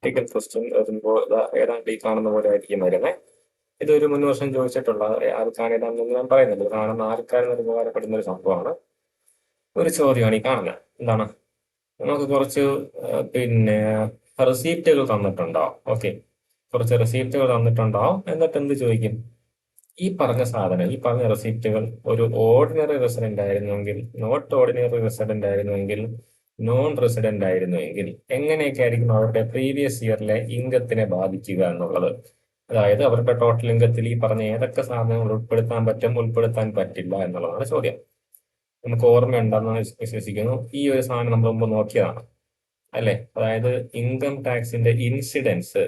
Practical question വരുമ്പോൾ ഏതാണ്ട് ഈ കാണുന്ന പോലെ ആയിരിക്കും വരുന്നത്. ഇതൊരു മുൻ വർഷം ചോദിച്ചിട്ടുള്ള ആർക്കാണ് ഏതാണെന്ന് ഞാൻ പറയുന്നത്. കാണുന്ന ആർക്കാരെന്ന് ഉപകാരപ്പെടുന്ന ഒരു സംഭവമാണ്. ഒരു ചോദ്യമാണ് ഈ കാണുന്നത്. എന്താണ്? നമുക്ക് കുറച്ച് പിന്നെ റെസീപ്റ്റുകൾ തന്നിട്ടുണ്ടാവും. ഓക്കെ, കുറച്ച് റെസീപ്റ്റുകൾ തന്നിട്ടുണ്ടാവും. എന്നിട്ട് എന്ത് ചോദിക്കും? ഈ പറഞ്ഞ സാധനം, ഈ പറഞ്ഞ റെസീപ്റ്റുകൾ ഒരു ഓർഡിനറി റെസിഡന്റ് ആയിരുന്നുവെങ്കിൽ, നോട്ട് ഓർഡിനറി റെസിഡന്റ് ആയിരുന്നുവെങ്കിൽ, നോൺ റെസിഡന്റ് ആയിരുന്നുവെങ്കിൽ എങ്ങനെയൊക്കെ ആയിരിക്കും അവരുടെ പ്രീവിയസ് ഇയറിലെ ഇൻകത്തിനെ ബാധിക്കുക എന്നുള്ളത്. അതായത് അവരുടെ ടോട്ടൽ ഇൻകത്തിൽ ഈ പറഞ്ഞ ഏതൊക്കെ സാധനങ്ങൾ ഉൾപ്പെടുത്താൻ പറ്റും, ഉൾപ്പെടുത്താൻ പറ്റില്ല എന്നുള്ളതാണ് ചോദ്യം. നമുക്ക് ഓർമ്മയുണ്ടെന്ന് വിശ്വസിക്കുന്നു. ഈ ഒരു സാധനം നമ്മൾ മുമ്പ് നോക്കിയതാണ് അല്ലെ? അതായത് ഇൻകം ടാക്സിന്റെ ഇൻസിഡൻസ്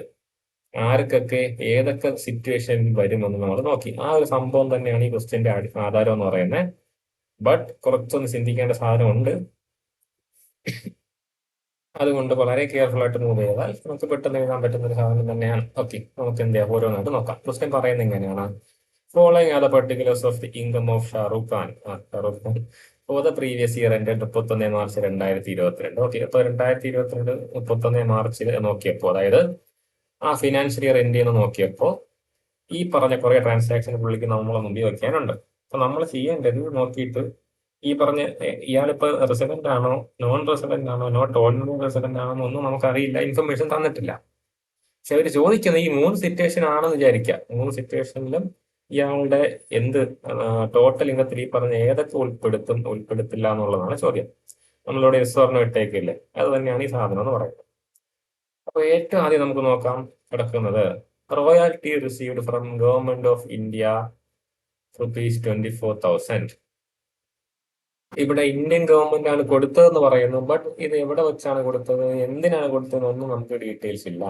ആർക്കൊക്കെ ഏതൊക്കെ സിറ്റുവേഷനിൽ വരുമെന്ന് നമ്മൾ നോക്കി. ആ ഒരു സംഭവം തന്നെയാണ് ഈ ക്വസ്റ്റ്യന്റെ ആധാരം എന്ന് പറയുന്നത്. ബട്ട് കുറച്ചൊന്ന് ചിന്തിക്കേണ്ട സാധനമുണ്ട്. അതുകൊണ്ട് വളരെ കെയർഫുൾ ആയിട്ട് മൂവ് ചെയ്താൽ നമുക്ക് പെട്ടെന്ന് എഴുതാൻ പറ്റുന്ന ഒരു സാധനം തന്നെയാണ്. ഓക്കെ, നമുക്ക് എന്ത് ചെയ്യാം, ഓരോന്നായിട്ട് നോക്കാം. ക്വസ്റ്റ്യൻ പറയുന്നത് എങ്ങനെയാണ്? Following are the particulars of the income of Shahrukh Khan for the previous year എൻ്റെ 31 മാർച്ച് 2022. ഓക്കെ, അപ്പൊ 2022 31 മാർച്ചിൽ നോക്കിയപ്പോൾ, അതായത് ആ ഫിനാൻഷ്യൽ ഇയർ എൻഡ് ചെയ്യുന്ന നോക്കിയപ്പോൾ ഈ പറഞ്ഞ കുറെ ട്രാൻസാക്ഷൻ പുള്ളിക്ക് നമ്മളെ മുമ്പിൽ വെക്കാനുണ്ട്. അപ്പൊ നമ്മൾ ചെയ്യേണ്ടത് നോക്കിയിട്ട് ഈ പറഞ്ഞ ഇയാളിപ്പോ റെസിഡന്റ് ആണോ, നോൺ റെസിഡന്റ് ആണോ, നോട്ട് ഓർഡിനറി റെസിഡന്റ് ആണോ എന്നൊന്നും നമുക്കറിയില്ല, ഇൻഫർമേഷൻ തന്നിട്ടില്ല. പക്ഷെ അവർ ചോദിക്കുന്നത് ഈ 3 സിറ്റുവേഷൻ ആണെന്ന് വിചാരിക്കുക. 3 സിറ്റുവേഷനിലും ഇയാളുടെ എന്ത് ടോട്ടൽ ഇനത്തിൽ ഈ പറഞ്ഞ ഏതൊക്കെ ഉൾപ്പെടുത്തും, ഉൾപ്പെടുത്തില്ല എന്നുള്ളതാണ് ചോദ്യം. നമ്മളിവിടെ എസ്വർണം ഇട്ടേക്കില്ലേ, അത് തന്നെയാണ് ഈ സാധനം എന്ന് പറയുന്നത്. അപ്പൊ ഏറ്റവും ആദ്യം നമുക്ക് നോക്കാം കിടക്കുന്നത് royalty received from government of India ₹24,000. ഇവിടെ ഇന്ത്യൻ ഗവൺമെന്റ് ആണ് കൊടുത്തതെന്ന് പറയുന്നു. ബട്ട് ഇത് എവിടെ വെച്ചാണ് കൊടുത്തത്, എന്തിനാണ് കൊടുത്തതെന്നൊന്നും നമുക്ക് ഡീറ്റെയിൽസ് ഇല്ല.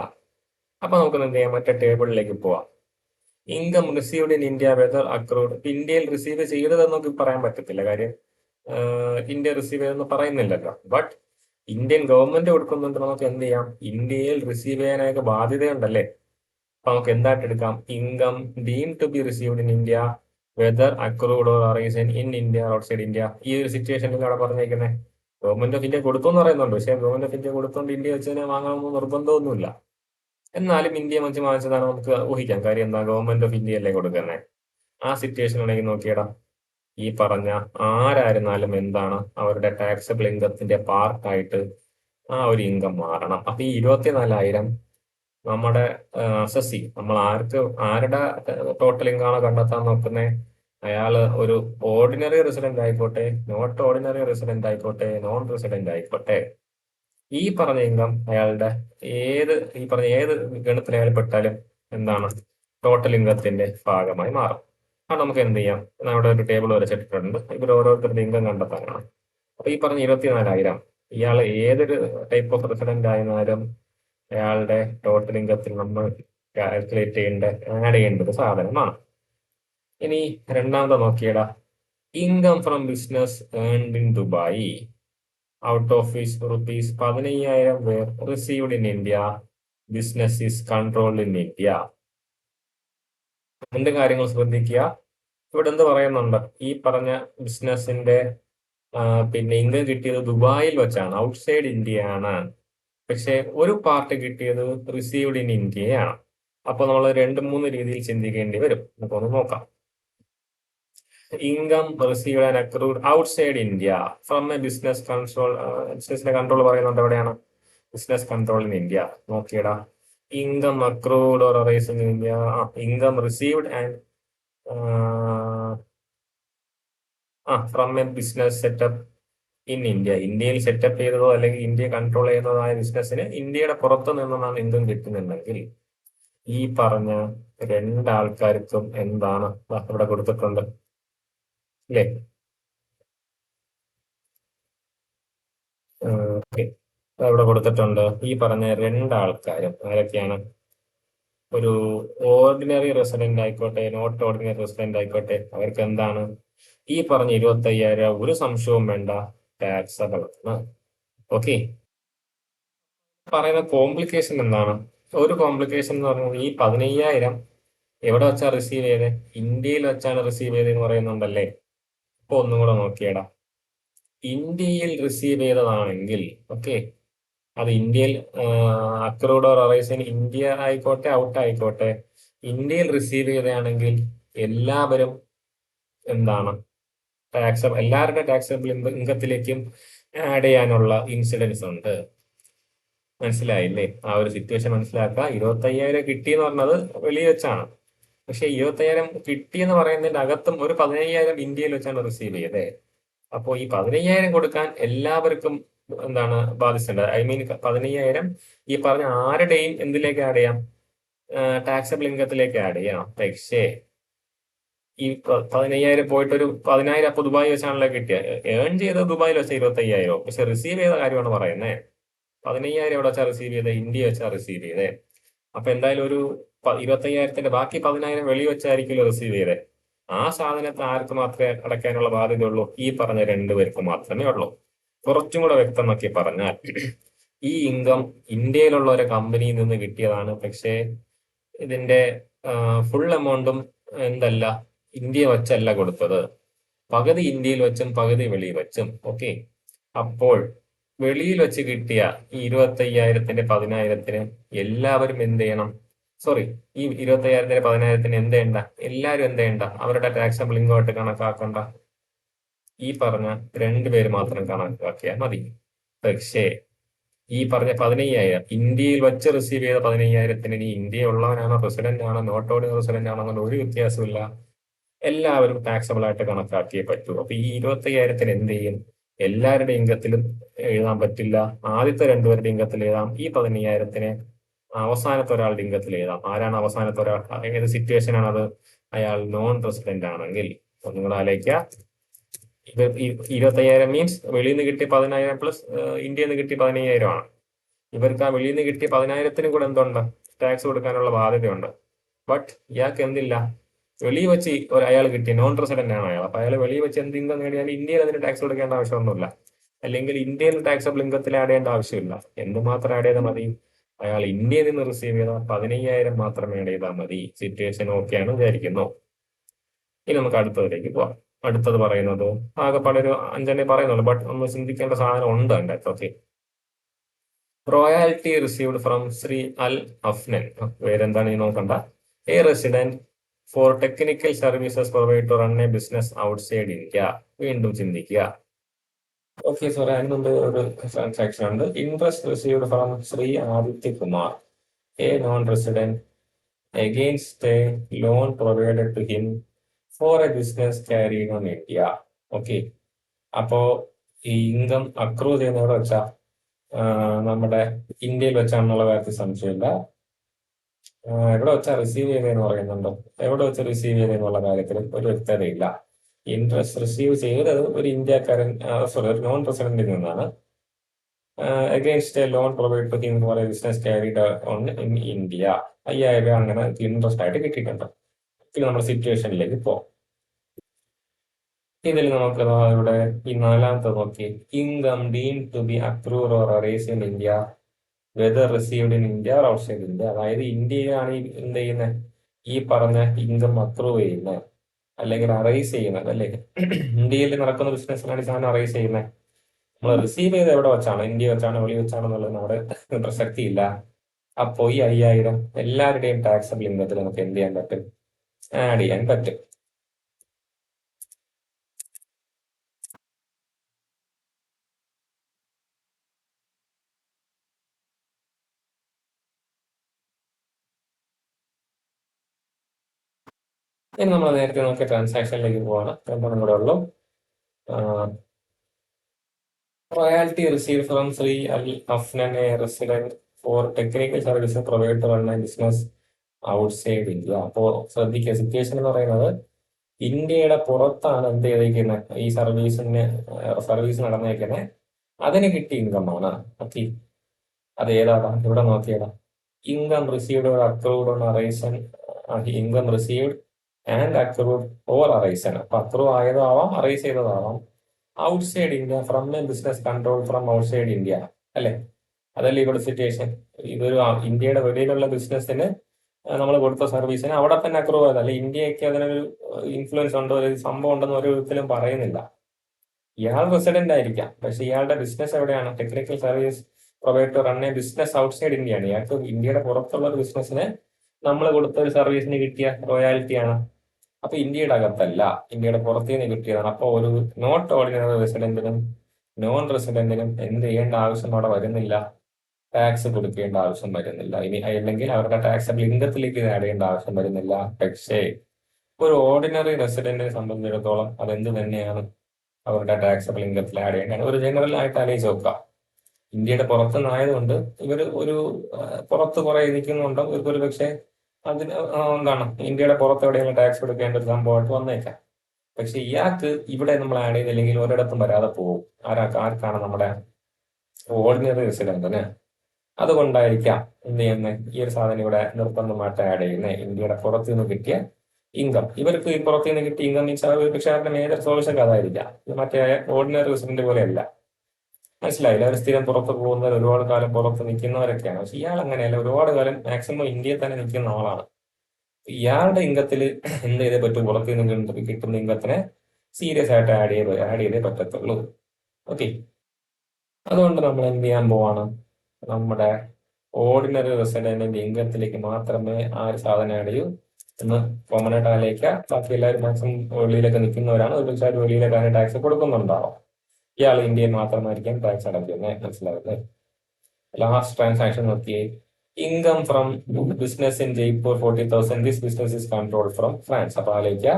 അപ്പൊ നമുക്ക് എന്ത് ചെയ്യാം, മറ്റേ ടേബിളിലേക്ക് പോവാം. Income received in India whether accrued. ഇന്ത്യയിൽ റിസീവ് ചെയ്തതെന്നൊക്കെ പറയാൻ പറ്റത്തില്ല, കാര്യം ഇന്ത്യ റിസീവ് ചെയ്തെന്ന് പറയുന്നില്ലല്ലോ. ബട്ട് ഇന്ത്യൻ ഗവൺമെന്റ് കൊടുക്കുന്നുണ്ട്. നമുക്ക് എന്ത് ചെയ്യാം, ഇന്ത്യയിൽ റിസീവ് ചെയ്യാനായിട്ട് ബാധ്യതയുണ്ടല്ലേ. അപ്പൊ നമുക്ക് എന്തായിട്ട് എടുക്കാം, income deem to be received in India whether accrued or arisen in India outside India. ഈ ഒരു സിറ്റുവേഷനിൽ അവിടെ പറഞ്ഞേക്കുന്നത് ഗവൺമെന്റ് ഓഫ് ഇന്ത്യ കൊടുത്തു എന്ന് പറയുന്നുണ്ട്. പക്ഷേ ഗവൺമെന്റ് ഓഫ് ഇന്ത്യ കൊടുത്തോണ്ട് ഇന്ത്യ വെച്ച് തന്നെ വാങ്ങണമെന്ന് നിർബന്ധമൊന്നുമില്ല. എന്നാലും ഇന്ത്യ വെച്ച് വാങ്ങിച്ചതാണ് നമുക്ക് ഊഹിക്കാം. കാര്യം എന്താ, ഗവൺമെന്റ് ഓഫ് ഇന്ത്യ അല്ലേ കൊടുക്കുന്നത്. ആ സിറ്റുവേഷൻ ഉണ്ടെങ്കിൽ നോക്കിയടാ, ഈ പറഞ്ഞ ആരായിരുന്നാലും എന്താണ് അവരുടെ ടാക്സബിൾ ഇൻകത്തിന്റെ പാർട്ടായിട്ട് ആ ഒരു ഇൻകം മാറണം. അപ്പൊ ഈ 24,000 നമ്മുടെ അസസി, നമ്മൾ ആരുടെ ടോട്ടൽ ഇൻകമാണ് കണ്ടെത്താൻ നോക്കുന്നത്? അയാള് ഒരു ഓർഡിനറി റെസിഡന്റ് ആയിക്കോട്ടെ, നോട്ട് ഓർഡിനറി റെസിഡന്റ് ആയിക്കോട്ടെ, നോൺ റെസിഡന്റ് ആയിക്കോട്ടെ, ഈ പറഞ്ഞ ഇൻകം അയാളുടെ ഈ പറഞ്ഞ ഏത് ഗണത്തിൽ അയാൾ പെട്ടാലും എന്താണ് ടോട്ടൽ ഇൻകത്തിന്റെ ഭാഗമായി മാറും. അത് നമുക്ക് എന്ത് ചെയ്യാം, നമ്മുടെ ഒരു ടേബിൾ വരച്ചിട്ടുണ്ട്. ഇവർ ഓരോരുത്തരുടെ ഇൻകം കണ്ടെത്താനാണ്. അപ്പൊ ഈ പറഞ്ഞ 24,000 ഇയാൾ ഏതൊരു ടൈപ്പ് ഓഫ് റെസിഡന്റ് ആയിരുന്നാലും അയാളുടെ ടോട്ടൽ ഇൻകത്തിൽ നമ്മൾ കാൽക്കുലേറ്റ് ആഡ് ചെയ്യേണ്ട സാധനമാണ്. ഇനി രണ്ടാമത്തെ നോക്കിയടാ, income from business earned in Dubai out of ₹15,000 were received in India, business is controlled in India. രണ്ട് കാര്യങ്ങൾ ശ്രദ്ധിക്കുക. ഇവിടെ എന്ത് പറയുന്നുണ്ട്, ഈ പറഞ്ഞ ബിസിനസിന്റെ പിന്നെ ഇൻകം കിട്ടിയത് ദുബായിൽ വെച്ചാണ്, ഔട്ട്സൈഡ് ഇന്ത്യയാണ്. പക്ഷെ ഒരു പാർട്ട് കിട്ടിയത് റിസീവ്ഡ് ഇൻ ഇന്ത്യയാണ്. അപ്പൊ നമ്മൾ 2-3 രീതിയിൽ ചിന്തിക്കേണ്ടി വരും. നമുക്കൊന്ന് നോക്കാം. Income received and accrued outside India from a business control. ബിസിനസിന്റെ കൺട്രോൾ പറയുന്നുണ്ട് എവിടെയാണ്, ബിസിനസ് കൺട്രോൾ ഇൻ ഇന്ത്യ. നോക്കിയടാ, income accrued or arise in India, income received and from a business setup in India. ഇന്ത്യയിൽ സെറ്റപ്പ് ചെയ്തതോ അല്ലെങ്കിൽ India control ചെയ്യുന്നതായ ബിസിനസ്സിന് ഇന്ത്യയുടെ പുറത്തു നിന്നാണ് ഇൻകം കിട്ടുന്നുണ്ടെങ്കിൽ ഈ പറഞ്ഞ രണ്ടാൾക്കാർക്കും എന്താണ് ഇവിടെ കൊടുത്തിട്ടുണ്ട് അല്ലേ. ഇവിടെ കൊടുത്തിട്ടുണ്ട്. ഈ പറഞ്ഞ രണ്ടാൾക്കാരും ആരൊക്കെയാണ്? ഒരു ഓർഡിനറി റെസിഡന്റ് ആയിക്കോട്ടെ, നോട്ട് ഓർഡിനറി റെസിഡന്റ് ആയിക്കോട്ടെ, അവർക്ക് എന്താണ് ഈ പറഞ്ഞ 25,000 ഒരു സംശയവും വേണ്ട ടാക്സബിൾ ആണ്. ഓക്കെ, പറയുന്ന കോംപ്ലിക്കേഷൻ എന്താണ്? ഒരു കോംപ്ലിക്കേഷൻ എന്ന് പറഞ്ഞാൽ ഈ 15,000 എവിടെ വെച്ചാ റിസീവ് ചെയ്തത്? ഇന്ത്യയിൽ വെച്ചാണ് റിസീവ് ചെയ്തതെന്ന് പറയുന്നുണ്ടല്ലേ. അപ്പൊ ഒന്നും കൂടെ നോക്കിയടാ, ഇന്ത്യയിൽ റിസീവ് ചെയ്തതാണെങ്കിൽ ഓക്കെ, അത് ഇന്ത്യയിൽ അക്രൂഡ് ഓർ അറൈസിൻ ഇന്ത്യ ആയിക്കോട്ടെ ഔട്ട് ആയിക്കോട്ടെ, ഇന്ത്യയിൽ റിസീവ് ചെയ്തതാണെങ്കിൽ എല്ലാവരും എന്താണ് എല്ലാവരുടെ ടാക്സബിൾ ഇൻകത്തിലേക്കും ആഡ് ചെയ്യാനുള്ള ഇൻസിഡൻസ് ഉണ്ട്. മനസ്സിലായില്ലേ? ആ ഒരു സിറ്റുവേഷൻ മനസ്സിലാക്കുക. 25,000 കിട്ടിയെന്ന് പറഞ്ഞത് വെളിയിൽ വെച്ചാണ്. പക്ഷെ 25,000 കിട്ടിയെന്ന് പറയുന്നതിന്റെ അകത്തും ഒരു 15,000 ഇന്ത്യയിൽ വെച്ചാണ് റിസീവ് ചെയ്തത്. അപ്പോൾ ഈ 15,000 കൊടുക്കാൻ എല്ലാവർക്കും എന്താണ് ബാധിച്ചിട്ടുണ്ട്. ഐ മീൻ 15,000 ഈ പറഞ്ഞ ആരുടെയും എന്തിലേക്ക് ആഡ് ചെയ്യാം? ടാക്സബിൾ ഇൻകത്തിലേക്ക് ആഡ് ചെയ്യാം. പക്ഷേ ഈ 15,000 പോയിട്ട് ഒരു 10,000 അപ്പൊ ദുബായ് വെച്ചാണല്ലോ കിട്ടിയത്. ഏൺ ചെയ്തത് ദുബായിൽ വെച്ച 25,000, പക്ഷെ റിസീവ് ചെയ്ത കാര്യമാണ് പറയുന്നത്. 15,000 എവിടെ വെച്ചാൽ റിസീവ് ചെയ്തത്? ഇന്ത്യ വെച്ചാൽ റിസീവ് ചെയ്തത്. അപ്പൊ എന്തായാലും ഒരു 25,000ത്തിന്റെ ബാക്കി 10,000 വെളി വെച്ചായിരിക്കുമല്ലോ റിസീവ് ചെയ്തത്. ആ സാധനത്തെ ആർക്ക് മാത്രമേ അടയ്ക്കാനുള്ള ബാധ്യതയുള്ളൂ? ഈ പറഞ്ഞ രണ്ടുപേർക്ക് മാത്രമേ ഉള്ളൂ. കുറച്ചും കൂടെ വ്യക്തമാക്കി പറഞ്ഞാൽ, ഈ ഇൻകം ഇന്ത്യയിലുള്ള ഒരു കമ്പനിയിൽ നിന്ന് കിട്ടിയതാണ്. പക്ഷേ ഇതിന്റെ ഫുൾ എമൗണ്ടും എന്തല്ല, ഇന്ത്യ വെച്ചല്ല കൊടുത്തത്. പകുതി ഇന്ത്യയിൽ വെച്ചും പകുതി വെളിയിൽ വെച്ചും. ഓക്കെ, അപ്പോൾ വെളിയിൽ വെച്ച് കിട്ടിയ ഈ 25,000ത്തിന്റെ 10,000ത്തിന് എല്ലാവരും എന്ത് ചെയ്യണം? സോറി, ഈ 25,000ത്തിന്റെ 10,000ത്തിന് എന്ത് ചെയ്യണ്ട? എല്ലാവരും എന്ത് ചെയ്യണ്ട? അവരുടെ ടാക്സബിൾ ഇങ്ങോട്ട് കണക്കാക്കണ്ട. ഈ പറഞ്ഞ രണ്ടുപേര് മാത്രം കണക്കാക്കിയാൽ മതി. പക്ഷേ ഈ പറഞ്ഞ 15,000 ഇന്ത്യയിൽ വെച്ച് റിസീവ് ചെയ്ത 15,000ത്തിന് ഇനി ഇന്ത്യ ഉള്ളവനാണോ റെസിഡന്റ് ആണോ നോട്ട് ഓർഡിനറി റെസിഡന്റ് ആണോ എന്നുള്ള ഒരു വ്യത്യാസമില്ല. എല്ലാവരും ടാക്സബിൾ ആയിട്ട് കണക്കാക്കിയേ പറ്റൂ. അപ്പൊ ഈ 25,000ത്തിന് എന്ത് ചെയ്യും? എല്ലാവരുടെ ഇൻകത്തിലും എഴുതാൻ പറ്റില്ല. ആദ്യത്തെ രണ്ടുപേരുടെ ഇൻകത്തിൽ എഴുതാം. ഈ 15,000ത്തിന് അവസാനത്തെ ഒരാളുടെ ഇൻകത്തിൽ എഴുതാം. ആരാണ് അവസാനത്തെ ഒരാൾ? ഏത് സിറ്റുവേഷൻ ആണത്? അയാൾ നോൺ റെസിഡന്റ് ആണെങ്കിൽ. നിങ്ങൾ ആലോചിക്കുക, 25,000 മീൻസ് വെളിയിൽ നിന്ന് കിട്ടിയ 10,000 പ്ലസ് ഇന്ത്യയിൽ നിന്ന് കിട്ടിയ 15,000 ആണ്. ഇവർക്ക് ആ വെളിയിൽ നിന്ന് കിട്ടിയ 10,000ത്തിന് കൂടെ എന്തുണ്ട്? ടാക്സ് കൊടുക്കാനുള്ള ബാധ്യതയുണ്ട്. ബട്ട് ഇയാൾക്ക് എന്തില്ല? വെളിയിൽ വെച്ച് അയാൾ കിട്ടിയ നോൺ റെസിഡന്റ് ആണ് അയാൾ. അപ്പൊ അയാൾ വെളിയിൽ വെച്ച് എന്ത് ഇൻകം നേടിയാൽ ഇന്ത്യയിൽ അതിന് ടാക്സ് കൊടുക്കേണ്ട ആവശ്യമൊന്നുമില്ല. അല്ലെങ്കിൽ ഇന്ത്യയിൽ ടാക്സബിൾ ഇൻകത്തിൽ ആഡ് ചെയ്യേണ്ട ആവശ്യമില്ല. എന്തുമാത്രം ആഡ് ചെയ്താൽ മതി? അയാൾ ഇന്ത്യയിൽ നിന്ന് റിസീവ് ചെയ്ത 15,000 മാത്രം ആഡ് ചെയ്താൽ മതി. സിറ്റുവേഷൻ ഓക്കെയാണ് വിചാരിക്കുന്നു. ഇനി നമുക്ക് അടുത്തതിലേക്ക് പോവാം. അടുത്തത് പറയുന്നത് ആകെപ്പാടെ ഒരു 5 പറയുന്നുള്ളൂ, ബട്ട് നമ്മൾ ചിന്തിക്കേണ്ട സാധനം ഉണ്ട് അതിൻ്റെ അകത്ത്. Okay, royalty received from Shri Al Afnan. പേരെന്താണ് ഈ നോക്കണ്ട. A resident for technical services provide to run a business outside India. വീണ്ടും ചിന്തിക്കുക. ഓക്കെ, സോറി, അതിന് മുമ്പ് ഒരു ട്രാൻസാക്ഷൻ ഉണ്ട്. Interest received from Shri Aditya Kumar, a non resident, against a loan provided to him for a business carrying on India. Okay, അപ്പോ ഈ income accrue ചെയ്യുന്ന എവിടെ വെച്ചാ? നമ്മുടെ ഇന്ത്യയിൽ വെച്ചാണെന്നുള്ള കാര്യത്തിൽ സംശയമില്ല. എവിടെ വെച്ചാ റിസീവ് ചെയ്തതെന്ന് പറയുന്നുണ്ടോ? എവിടെ വെച്ച് റിസീവ് ചെയ്തെന്നുള്ള കാര്യത്തിൽ ഒരു വ്യക്തതയില്ല. ഇൻട്രസ്റ്റ് റിസീവ് ചെയ്തത് ഒരു ഇന്ത്യക്കാരൻ, സോറി, ഒരു നോൺ റെസിഡന്റിൽ നിന്നാണ്. Against a loan provide to him for a business carried on in India. 5,000 രൂപ അങ്ങനെ ഇൻട്രസ്റ്റ് ആയിട്ട് കിട്ടിയിട്ടുണ്ട്. പിന്നെ നമ്മുടെ സിറ്റുവേഷനിലേക്ക് പോകാം. ഇതിൽ നമുക്ക് ഇവിടെ ഈ 4ാമത്തെ നോക്കി. Income deem to be accrued or arise in India whether received in India or outside India. അതായത് ഇന്ത്യയിലാണ് എന്ത് ചെയ്യുന്നത്? ഈ പറഞ്ഞ ഇൻകം അക്രൂവ് ചെയ്യുന്നത് അല്ലെങ്കിൽ അറൈസ് ചെയ്യുന്നത്, അല്ലേ? ഇന്ത്യയിൽ നടക്കുന്ന ബിസിനസ്സിലാണ് ഈ സാധനം അറൈസ് ചെയ്യുന്നത്. നമ്മൾ റിസീവ് ചെയ്ത് എവിടെ വെച്ചാണ്? ഇന്ത്യ വെച്ചാണ് വെളി വെച്ചാണെന്നുള്ളത് നമ്മുടെ പ്രസക്തിയില്ല. അപ്പോ ഈ 5,000 എല്ലാവരുടെയും ടാക്സബിൾ ഇൻകത്തിൽ നമുക്ക് എന്ത് ചെയ്യാൻ പറ്റും? ആഡ് ചെയ്യാൻ പറ്റും. ഇനി നമ്മൾ നേരത്തെ നോക്കിയ ട്രാൻസാക്ഷനിലേക്ക് പോവാണ്. രണ്ടെണ്ണം കൂടെ ഉള്ളൂ. Royalty receive from Shri Al Afnan, a resident for technical service provide to run a business outside India. അപ്പോ ശ്രദ്ധിക്കുക, സിറ്റുവേഷൻ എന്ന് പറയുന്നത് ഇന്ത്യയുടെ പുറത്താണ് എന്ത് ചെയ്തിരിക്കുന്നത്? ഈ സർവീസ് നടന്നേക്കുന്നത്. അതിന് കിട്ടിയ ഇൻകമാണ്. ഓക്കെ, അത് ഏതാണ്? ഇവിടെ നോക്കിയതാ. Income received or accrued on arisen. Income received and accrued or arisen. അപ്പൊ അക്രൂവ് ആയതാവാം, അറൈസ് ചെയ്തതാവാം. Outside India from a business control from outside India, അല്ലെ? അതല്ലേ ഇവിടെ സിറ്റുവേഷൻ. ഇതൊരു ഇന്ത്യയുടെ വെളിയിലുള്ള ബിസിനസ്സിന് നമ്മൾ കൊടുത്ത സർവീസിന് അവിടെ തന്നെ അക്രൂവ് ആയത്, അല്ലെ? ഇന്ത്യക്ക് അതിനൊരു ഇൻഫ്ലുവൻസ് ഉണ്ടോ, ഒരു സംഭവം ഉണ്ടെന്ന് ഒരു വിധത്തിലും പറയുന്നില്ല. ഇയാൾ റെസിഡന്റ് ആയിരിക്കാം, പക്ഷെ ഇയാളുടെ ബിസിനസ് എവിടെയാണ്? Technical service provide to run a business outside ഇന്ത്യയാണ്. ഇയാൾക്ക് ഇന്ത്യയുടെ പുറത്തുള്ള ഒരു ബിസിനസ്സിന് നമ്മൾ കൊടുത്ത ഒരു സർവീസിന് കിട്ടിയ റോയാലിറ്റിയാണ്. അപ്പൊ ഇന്ത്യയുടെ അകത്തല്ല, ഇന്ത്യയുടെ പുറത്തു നിന്ന് കിട്ടിയതാണ്. അപ്പൊ ഒരു നോട്ട് ഓർഡിനറി റെസിഡന്റിനും നോൺ റെസിഡന്റിനും എന്ത് ചെയ്യേണ്ട ആവശ്യം അവിടെ വരുന്നില്ല, ടാക്സ് കൊടുക്കേണ്ട ആവശ്യം വരുന്നില്ല. ഇനി അല്ലെങ്കിൽ അവരുടെ ടാക്സബിൾ ഇൻകത്തിലേക്ക് ഇത് ആഡ് ചെയ്യേണ്ട ആവശ്യം വരുന്നില്ല. പക്ഷേ ഒരു ഓർഡിനറി റെസിഡന്റിനെ സംബന്ധിച്ചിടത്തോളം അതെന്ത് തന്നെയാണ്, അവരുടെ ടാക്സബിൾ ഇൻകത്തിൽ ആഡ് ചെയ്യേണ്ടതാണ്. ഒരു ജനറൽ ആയിട്ട് ആലോചിച്ച് നോക്കുക. ഇന്ത്യയുടെ പുറത്തുനിന്നായതുകൊണ്ട് ഇവർ ഒരു പുറത്ത് കുറെ നിൽക്കുന്നുണ്ടോ, ഇവർക്കൊരു പക്ഷേ അതിന് എന്താണ് ഇന്ത്യയുടെ പുറത്ത് എവിടെയെങ്കിലും ടാക്സ് കൊടുക്കേണ്ട ഒരു സംഭവമായിട്ട് വന്നേക്കാം. പക്ഷെ ഇയാൾക്ക് ഇവിടെ നമ്മൾ ആഡ് ചെയ്തില്ലെങ്കിൽ ഒരിടത്തും വരാതെ പോകും. ആർക്കാണ്? നമ്മുടെ ഓർഡിനറി റെസിഡന്റിന്. അതുകൊണ്ടായിരിക്കാം എന്ത് ചെയ്യുന്നത്, ഈ ഒരു സാധനം ഇവിടെ നിർബന്ധമായിട്ട് ആഡ് ചെയ്യുന്നത്. ഇന്ത്യയുടെ പുറത്തു നിന്ന് കിട്ടിയ ഇൻകം, ഇവർക്ക് ഈ പുറത്തു നിന്ന് കിട്ടിയ ഇൻകം മീൻസ് പക്ഷേ അവരുടെ മേജർ സോഴ്സ് ഒക്കെ അതായിരിക്കാം. മറ്റേ ഓർഡിനറി റെസിഡന്റ് പോലെയല്ല. മനസ്സിലായില്ല? അവർ സ്ഥിരം പുറത്ത് പോകുന്നവർ, ഒരുപാട് കാലം പുറത്ത് നിൽക്കുന്നവരൊക്കെയാണ്. പക്ഷെ ഇയാൾ അങ്ങനെയല്ല, ഒരുപാട് കാലം മാക്സിമം ഇന്ത്യയിൽ തന്നെ നിൽക്കുന്ന ആളാണ്. ഇയാളുടെ ഇൻകത്തിൽ എന്ത് ചെയ്തേ പറ്റൂ, പുറത്തു നിന്ന് കിട്ടുന്ന ഇൻകത്തിനെ സീരിയസ് ആയിട്ട് ആഡ് ചെയ്തേ പറ്റത്തുള്ളൂ. ഓക്കെ, അതുകൊണ്ട് നമ്മൾ എന്ത് ചെയ്യാൻ പോവാണ്, നമ്മുടെ ഓർഡിനറി റെസിഡന്റിന്റെ ഇൻകത്തിലേക്ക് മാത്രമേ ആ ഒരു സാധനം ആഡ് ചെയ്യൂ എന്ന് കോമൺ ആയിട്ട് ആലോചിക്കുക. ബാക്കി എല്ലാവരും മാക്സിമം വെളിയിലൊക്കെ നിൽക്കുന്നവരാണ്. ഒരു പക്ഷേ വെളിയിലൊക്കെ ടാക്സ് കൊടുക്കുന്നുണ്ടാവും. ഇയാൾ ഇന്ത്യയിൽ മാത്രമായിരിക്കും ടാക്സ് അടയ്ക്കുന്നത്. മനസ്സിലാവുന്നത്? ലാസ്റ്റ് ട്രാൻസാക്ഷൻ നോക്കിയേ, income from business in Jaipur 40,000. This business is control from France. അപ്പൊ ആലോചിക്കുക,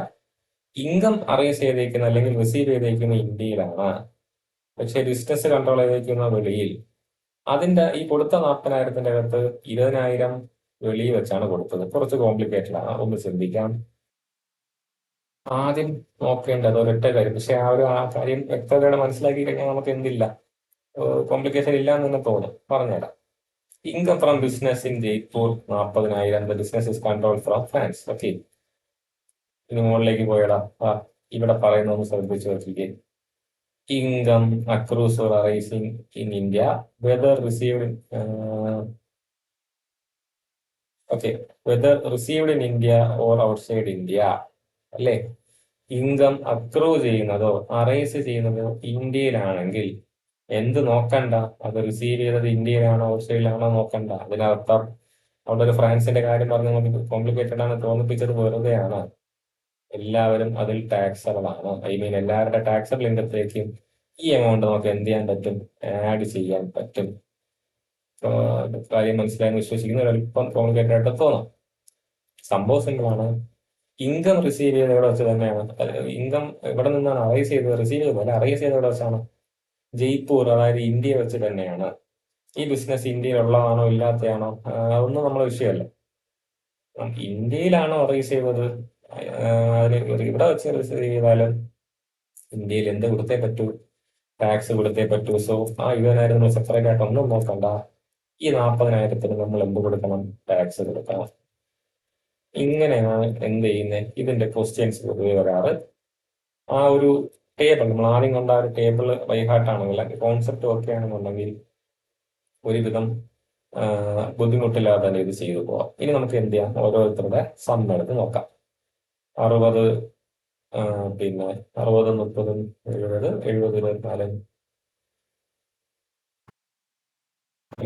ഇൻകം അറേഞ്ച് ചെയ്തേക്കുന്ന അല്ലെങ്കിൽ റിസീവ് ചെയ്തേക്കുന്ന ഇന്ത്യയിലാണ്, പക്ഷെ ബിസിനസ് കൺട്രോൾ ചെയ്തേക്കുന്ന വെളിയിൽ. അതിന്റെ ഈ കൊടുത്ത 40,000 അകത്ത് 20,000 വെളിയിൽ വെച്ചാണ് കൊടുത്തത്. കുറച്ച് കോംപ്ലിക്കേറ്റഡ് ആണ്, ഒന്ന് ശ്രദ്ധിക്കാം. ആദ്യം നോക്കേണ്ടത് ഒരൊറ്റ കാര്യം, പക്ഷെ ആ കാര്യം വ്യക്തതയോടെ മനസ്സിലാക്കി കഴിഞ്ഞാൽ നമുക്ക് എന്തില്ല, കോംപ്ലിക്കേഷൻ ഇല്ല എന്ന് തന്നെ തോന്നും. പറഞ്ഞുതരാം. Income from business in Jaipur 40,000. The business is control from France. Okay, ഇനി മുകളിലേക്ക് പോയടാ. ഇവിടെ പറയുന്ന ഒന്ന് ശ്രദ്ധിച്ചു നോക്കിക്കേ. Income accrues or arising in India whether received whether received in India or outside India. അല്ലേ? ഇൻകം അക്രൂ ചെയ്യുന്നതോ അറൈസ് ചെയ്യുന്നതോ ഇന്ത്യയിലാണെങ്കിൽ എന്ത് നോക്കണ്ട, അത് റിസീവ് ചെയ്തത് ഇന്ത്യയിലാണോ ഔട്ട്സൈഡിലാണോ നോക്കണ്ട. അതിനർത്ഥം അവിടെ ഒരു ഫ്രാൻസിന്റെ കാര്യം പറഞ്ഞ് നമുക്ക് കോംപ്ലിക്കേറ്റഡ് ആണ് തോന്നിപ്പിച്ചത് വെറുതെയാണ്. എല്ലാവരും അതിൽ ടാക്സബിൾ ആണ്. ഐ മീൻ എല്ലാവരുടെ ടാക്സബിൾ ഇൻകത്തിലേക്കും ഈ എമൗണ്ട് നമുക്ക് എന്ത് ചെയ്യാൻ പറ്റും, ആഡ് ചെയ്യാൻ പറ്റും. കാര്യം മനസ്സിലായെന്ന് വിശ്വസിക്കുന്ന ഒരല്പം കോംപ്ലിക്കേറ്റഡ് ആയിട്ട് തോന്നാം. സംഭവം സിമ്പിളാണ്. ഇൻകം റിസീവ് ചെയ്ത് എവിടെ വെച്ച് തന്നെയാണ്, ഇൻകം എവിടെ നിന്നാണ് അറൈസ് ചെയ്തത്, റിസീവ് ചെയ്തത് അല്ല, അറൈസ് ചെയ്ത് എവിടെ വെച്ചാണ്, ജയ്പൂർ, അതായത് ഇന്ത്യ വെച്ച് തന്നെയാണ്. ഈ ബിസിനസ് ഇന്ത്യയിലുള്ളതാണോ ഇല്ലാത്തതാണോ അതൊന്നും നമ്മളെ വിഷയമല്ല. ഇന്ത്യയിലാണോ അറൈസ് ചെയ്തത്, അതിന് ഇവിടെ വെച്ച് റിസീവ് ചെയ്താലും ഇന്ത്യയിൽ എന്ത് കൊടുത്തേ പറ്റൂ, ടാക്സ് കൊടുത്തേ പറ്റൂ. സോ ആ 20,000 നമ്മൾ സെപ്പറേറ്റ് ആയിട്ട് ഒന്നും നോക്കണ്ട. ഈ 40,000 നമ്മൾ എന്ത് കൊടുക്കണം, ടാക്സ് കൊടുക്കണം. ഇങ്ങനെയാണ് എന്ത് ചെയ്യുന്നത്, ഇതിന്റെ ക്വസ്റ്റ്യൻസ് പൊതുവെ വരാറ്. ആ ഒരു ടേബിൾ നമ്മൾ ആദ്യം കണ്ട ഒരു ടേബിൾ വൈഹാട്ടാണെങ്കിൽ കോൺസെപ്റ്റ് ഒക്കെ ആണെന്നുണ്ടെങ്കിൽ ഒരുവിധം ബുദ്ധിമുട്ടില്ലാതെ തന്നെ ഇത് ചെയ്തു പോവാം. ഇനി നമുക്ക് എന്ത് ചെയ്യാം, ഓരോരുത്തരുടെ സം എടുത്ത് നോക്കാം. 60, പിന്നെ 60, 30, 70, 70, 24,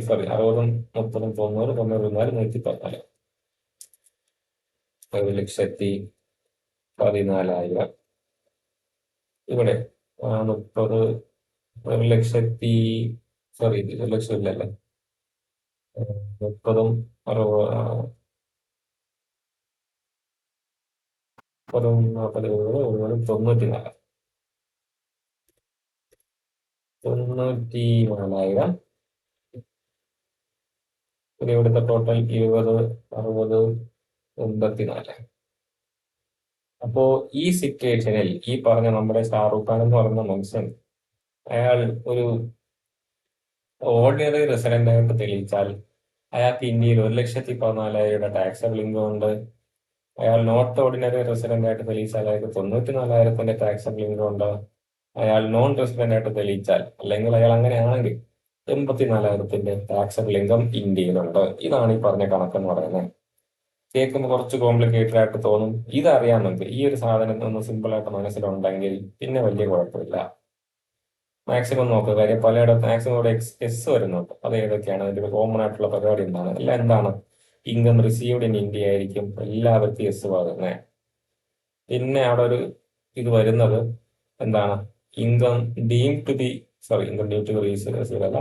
സോറി 60, 30, 90, 94, 114. 1,14,000. ഇവിടെ 30, 1,00,000, സോറി 1,00,000 ഇല്ലല്ലേ, 30, 60, 40, 94, 94,000. പിന്നെ ഇവിടുത്തെ ടോട്ടൽ 20, 60, 84. അപ്പോ ഈ സിറ്റുവേഷനിൽ ഈ പറഞ്ഞ നമ്മുടെ ഷാറൂഖ് ഖാൻ എന്ന് പറയുന്ന മനുഷ്യൻ, അയാൾ ഒരു ഓർഡിനറി റെസിഡന്റ് ആയിട്ട് തെളിയിച്ചാൽ അയാൾക്ക് ഇന്ത്യയിൽ 1,14,000 ടാക്സബിൾ ഇൻകം ഉണ്ട്. അയാൾ നോട്ട് ഓർഡിനറി റെസിഡന്റ് ആയിട്ട് തെളിയിച്ചാൽ അയാൾക്ക് 94,000 ടാക്സബിൾ ഇൻകം ഉണ്ട്. അയാൾ നോൺ റെസിഡന്റ് ആയിട്ട് തെളിയിച്ചാൽ, അല്ലെങ്കിൽ അയാൾ അങ്ങനെയാണെങ്കിൽ 84,000 ടാക്സബിൾ ഇൻകം ഇന്ത്യയിലുണ്ട്. ഇതാണ് ഈ പറഞ്ഞ കണക്കെന്ന് പറയുന്നത്. കേൾക്കുമ്പോൾ കുറച്ച് കോംപ്ലിക്കേറ്റഡ് ആയിട്ട് തോന്നും. ഇതറിയാൻ നമുക്ക് ഈ ഒരു സാധനം ഒന്ന് സിമ്പിൾ ആയിട്ട് മനസ്സിലുണ്ടെങ്കിൽ പിന്നെ വലിയ കുഴപ്പമില്ല. മാക്സിമം നോക്കുക. കാര്യം പലയിടത്ത് മാക്സിമം ഇവിടെ എസ് വരുന്നുണ്ട്. അത് ഏതൊക്കെയാണ് അതിന്റെ കോമൺ ആയിട്ടുള്ള പരിപാടി എന്താണ്? എല്ലാം എന്താണ്? ഇൻകം റിസീവ്ഡ് ഇൻ ഇന്ത്യ ആയിരിക്കും എല്ലാവർക്കും എസ് പറയുന്നത്. പിന്നെ അവിടെ ഒരു ഇത് വരുന്നത് എന്താണ്? Income deem to be sorry income deem to be received അല്ല,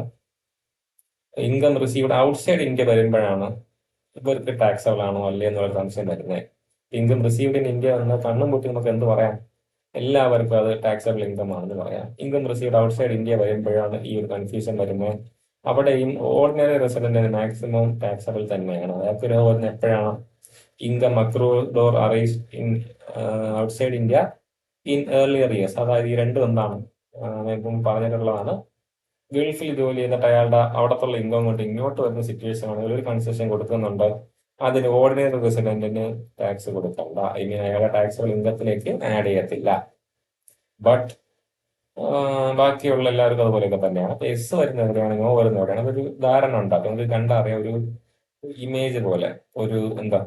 ഇൻകം റിസീവ്ഡ് ഔട്ട്സൈഡ് ഇന്ത്യ വരുമ്പോഴാണ് ഇവർക്ക് ടാക്സബിൾ ആണോ അല്ലേ എന്നുള്ള സംശയം വരുന്നത്. ഇൻകം റിസീവ്ഡ് ഇൻ ഇന്ത്യ എന്ന കണ്ണും പൂട്ടി നമുക്ക് എന്ത് പറയാം? എല്ലാവർക്കും അത് ടാക്സബിൾ ഇൻകം ആണെന്ന് പറയാം. ഇൻകം റിസീവ്ഡ് ഔട്ട്സൈഡ് ഇന്ത്യ വരുമ്പോഴാണ് ഈ ഒരു കൺഫ്യൂഷൻ വരുന്നത്. അവിടെയും ഓർഡിനറി റെസിഡന്റിന് മാക്സിമം ടാക്സബിൾ തന്നെയാണ്. അയാൾക്ക് ഒരു വരുന്നത് എപ്പോഴാണ്? Income accrued or arised in outside India in earlier years. അതായത് ഈ രണ്ടും എന്താണ്? ഇപ്പം പറഞ്ഞിട്ടുള്ളതാണ്. ഗൾഫിൽ ജോലി ചെയ്തിട്ട് അയാളുടെ അവിടത്തുള്ള ഇൻകം കൊണ്ട് ഇങ്ങോട്ട് വരുന്ന സിറ്റുവേഷൻ ആണെങ്കിൽ ഒരു കൺസെഷൻ കൊടുക്കുന്നുണ്ട്. അതിന് ഓർഡിനറി റെസിഡന്റിന് ടാക്സ് കൊടുക്കണ്ട, ഐ മീൻ അയാളുടെ ടാക്സുകൾ ഇൻകത്തിലേക്ക് ആഡ് ചെയ്യത്തില്ല. ബട്ട് ബാക്കിയുള്ള എല്ലാവർക്കും അതുപോലെയൊക്കെ തന്നെയാണ്. അപ്പൊ എസ് വരുന്ന എവിടെയാണ്, നോ വരുന്ന എവിടെയാണ്, അതൊരു ധാരണ ഉണ്ടാക്കും. നമുക്ക് കണ്ടറിയാം, ഒരു ഇമേജ് പോലെ, ഒരു എന്താ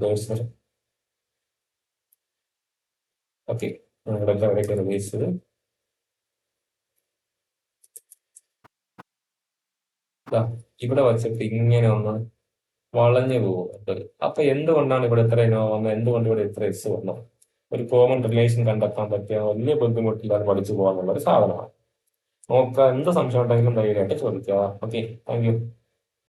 പേഴ്സൺ. ഓക്കെ, ഇവിടെ എവിടെയൊക്കെ റിലീസ് ചെയ്ത് ഇവിടെ വച്ചിട്ട് ഇങ്ങനെ ഒന്ന് വളഞ്ഞു പോകുന്നുണ്ട്. അപ്പൊ എന്തുകൊണ്ടാണ് ഇവിടെ ഇത്ര നോ വന്നത്? എന്തുകൊണ്ട് ഇവിടെ ഇത്ര എസ് വന്നു? ഒരു കോമൺ റിലേഷൻ കണ്ടെത്താൻ പറ്റിയ വലിയ ബുദ്ധിമുട്ടില്ലാതെ പഠിച്ചു പോകാനുള്ള ഒരു സാധനമാണ്. നോക്കുക, എന്ത് സംശയം ഉണ്ടെങ്കിലും ധൈര്യമായിട്ട് ചോദിക്കുക. Okay, thank you.